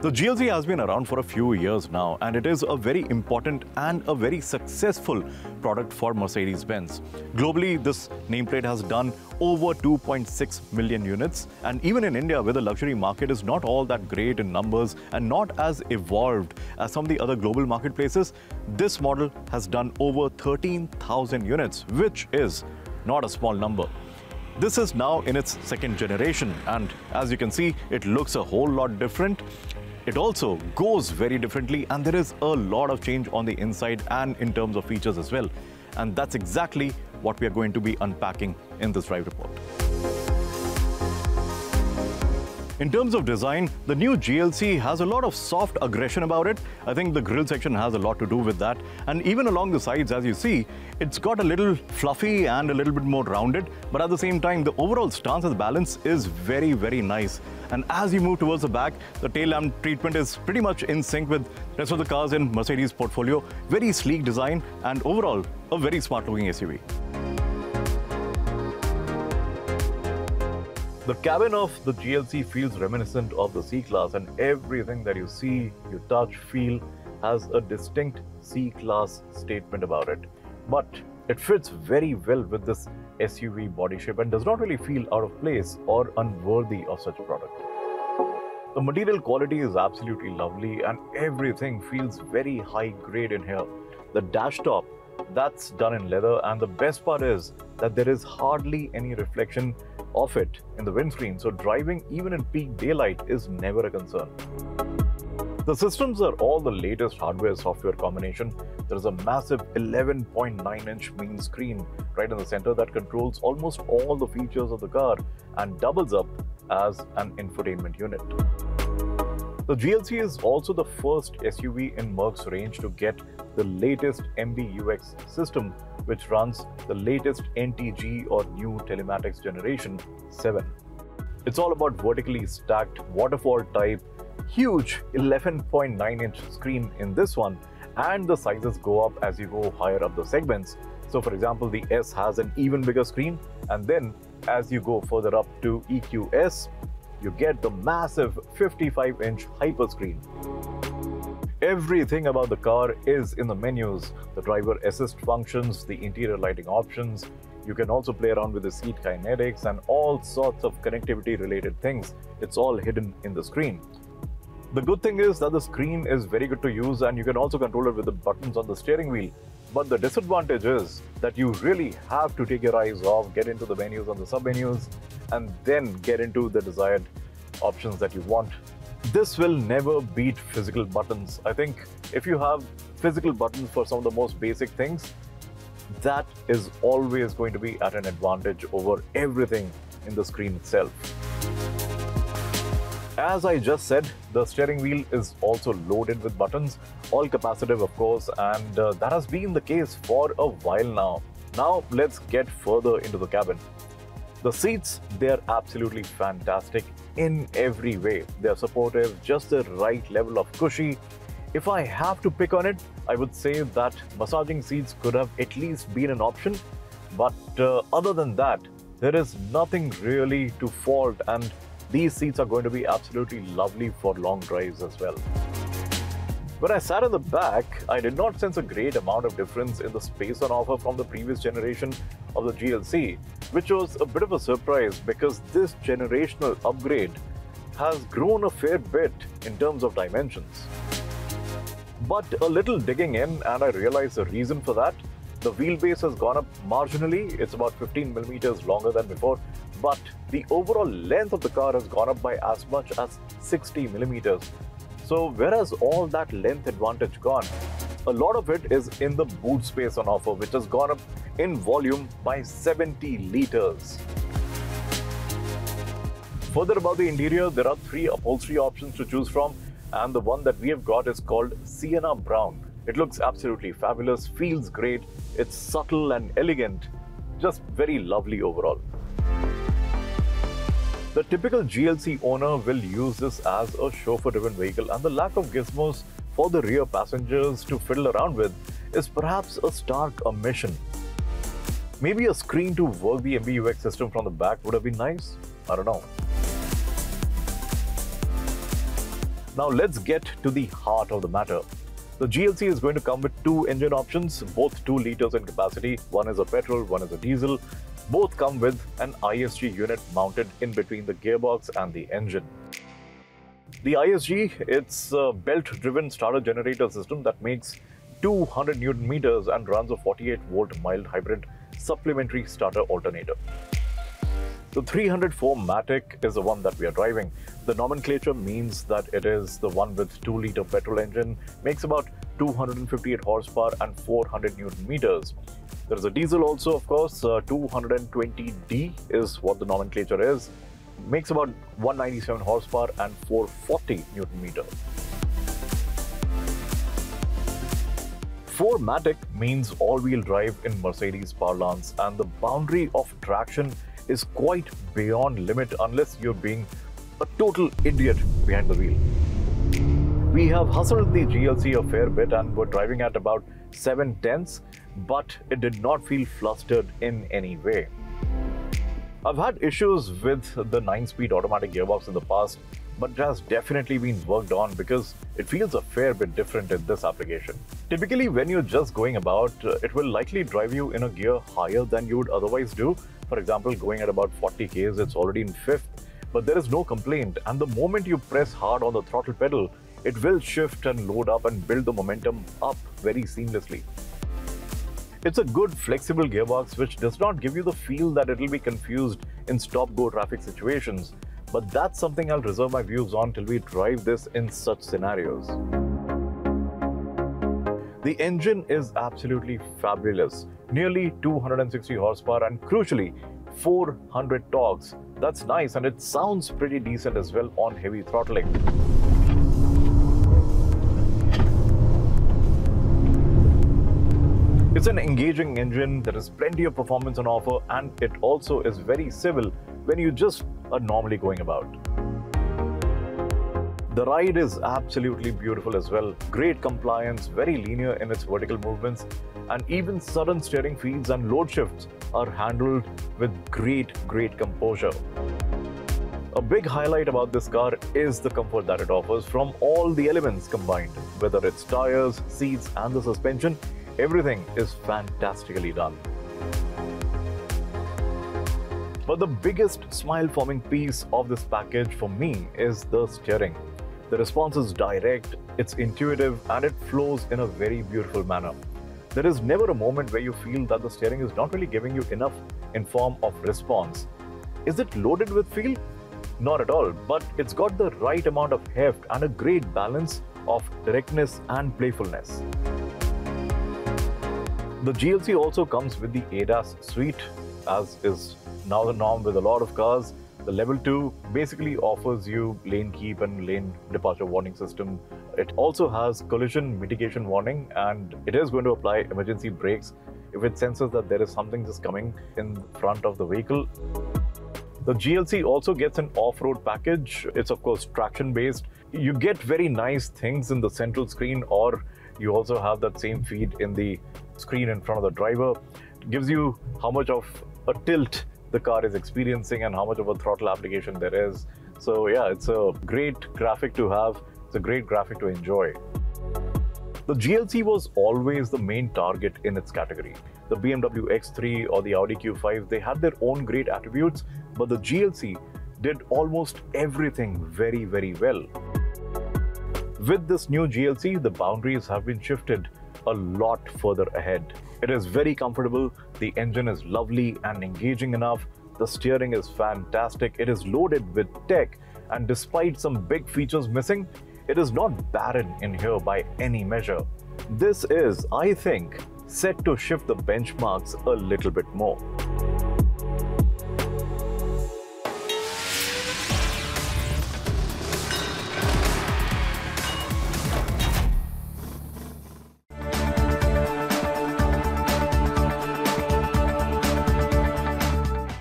The GLC has been around for a few years now, and it is a very important and a very successful product for Mercedes-Benz. Globally, this nameplate has done over 2.6 million units, and even in India, where the luxury market is not all that great in numbers and not as evolved as some of the other global marketplaces, this model has done over 13,000 units, which is not a small number. This is now in its second generation, and as you can see, it looks a whole lot different. It also goes very differently, and there is a lot of change on the inside and in terms of features as well. And that's exactly what we are going to be unpacking in this drive report. In terms of design, the new GLC has a lot of soft aggression about it. I think the grille section has a lot to do with that. And even along the sides, as you see, it's got a little fluffy and a little bit more rounded. But at the same time, the overall stance and balance is very, very nice. And as you move towards the back, the tail lamp treatment is pretty much in sync with the rest of the cars in Mercedes portfolio. Very sleek design and overall, a very smart looking SUV. The cabin of the GLC feels reminiscent of the C-Class, and everything that you see, you touch, feel has a distinct C-Class statement about it. But it fits very well with this SUV body shape and does not really feel out of place or unworthy of such a product. The material quality is absolutely lovely and everything feels very high grade in here. The dash top, that's done in leather, and the best part is that there is hardly any reflection of it in the windscreen, so driving even in peak daylight is never a concern. The systems are all the latest hardware-software combination. There is a massive 11.9-inch main screen right in the center that controls almost all the features of the car and doubles up as an infotainment unit. The GLC is also the first SUV in Merc's range to get the latest MBUX system, which runs the latest NTG or New Telematics Generation 7. It's all about vertically stacked waterfall type, huge 11.9-inch screen in this one, and the sizes go up as you go higher up the segments. So for example, the S has an even bigger screen, and then as you go further up to EQS, you get the massive 55-inch hyper screen. Everything about the car is in the menus, the driver assist functions, the interior lighting options. You can also play around with the seat kinetics and all sorts of connectivity related things. It's all hidden in the screen. The good thing is that the screen is very good to use and you can also control it with the buttons on the steering wheel. But the disadvantage is that you really have to take your eyes off, get into the menus and the sub-menus, and then get into the desired options that you want. This will never beat physical buttons. I think if you have physical buttons for some of the most basic things, that is always going to be at an advantage over everything in the screen itself. As I just said, the steering wheel is also loaded with buttons, all capacitive of course, and that has been the case for a while now. Now let's get further into the cabin. The seats, they're absolutely fantastic in every way. They're supportive, just the right level of cushy. If I have to pick on it, I would say that massaging seats could have at least been an option. But other than that, there is nothing really to fault, and these seats are going to be absolutely lovely for long drives as well. When I sat in the back, I did not sense a great amount of difference in the space on offer from the previous generation of the GLC, which was a bit of a surprise because this generational upgrade has grown a fair bit in terms of dimensions. But a little digging in and I realized the reason for that. The wheelbase has gone up marginally, it's about 15 millimeters longer than before, but the overall length of the car has gone up by as much as 60 millimeters. So whereas all that length advantage gone, a lot of it is in the boot space on offer, which has gone up in volume by 70 liters. Further about the interior, there are 3 upholstery options to choose from, and the one that we have got is called Sienna Brown. It looks absolutely fabulous, feels great, it's subtle and elegant, just very lovely overall. The typical GLC owner will use this as a chauffeur-driven vehicle, and the lack of gizmos for the rear passengers to fiddle around with is perhaps a stark omission. Maybe a screen to work the MBUX system from the back would have been nice. I don't know. Now let's get to the heart of the matter. The GLC is going to come with two engine options, both 2 liters in capacity. One is a petrol, one is a diesel. Both come with an ISG unit mounted in between the gearbox and the engine. The ISG, it's a belt-driven starter generator system that makes 200 Newton meters and runs a 48-volt mild hybrid supplementary starter alternator. The 304 Matic is the one that we are driving. The nomenclature means that it is the one with 2-liter petrol engine, makes about 258 horsepower and 400 Newton meters. There is a diesel also, of course. 220D is what the nomenclature is. Makes about 197 horsepower and 440 Newton meters. 4 Matic means all-wheel drive in Mercedes parlance, and the boundary of traction is quite beyond limit unless you're being a total idiot behind the wheel. We have hustled the GLC a fair bit and were driving at about 7/10, but it did not feel flustered in any way. I've had issues with the 9-speed automatic gearbox in the past, but it has definitely been worked on because it feels a fair bit different in this application. Typically, when you're just going about, it will likely drive you in a gear higher than you would otherwise do. For example, going at about 40 k's, it's already in 5th, but there is no complaint. And the moment you press hard on the throttle pedal, it will shift and load up and build the momentum up very seamlessly. It's a good flexible gearbox which does not give you the feel that it will be confused in stop-go traffic situations. But that's something I'll reserve my views on till we drive this in such scenarios. The engine is absolutely fabulous. Nearly 260 horsepower and crucially 400 torques. That's nice, and it sounds pretty decent as well on heavy throttling. It's an engaging engine, there is plenty of performance on offer, and it also is very civil when you just are normally going about. The ride is absolutely beautiful as well. Great compliance, very linear in its vertical movements, and even sudden steering feeds and load shifts are handled with great composure. A big highlight about this car is the comfort that it offers from all the elements combined. Whether it's tires, seats, and the suspension, everything is fantastically done. But the biggest smile-forming piece of this package for me is the steering. The response is direct, it's intuitive, and it flows in a very beautiful manner. There is never a moment where you feel that the steering is not really giving you enough in form of response. Is it loaded with feel? Not at all, but it's got the right amount of heft and a great balance of directness and playfulness. The GLC also comes with the ADAS suite, as is now the norm with a lot of cars. The level 2 basically offers you lane keep and lane departure warning system. It also has collision mitigation warning, and it is going to apply emergency brakes if it senses that there is something just coming in front of the vehicle. The GLC also gets an off-road package. It's of course traction based. You get very nice things in the central screen, or you also have that same feed in the screen in front of the driver. It gives you how much of a tilt the car is experiencing and how much of a throttle application there is. So yeah, it's a great graphic to have. It's a great graphic to enjoy. The GLC was always the main target in its category. The BMW X3 or the Audi Q5, they had their own great attributes, but the GLC did almost everything very well. With this new GLC, the boundaries have been shifted a lot further ahead. It is very comfortable, the engine is lovely and engaging enough, the steering is fantastic, it is loaded with tech, and despite some big features missing, it is not barren in here by any measure. This is, I think, set to shift the benchmarks a little bit more.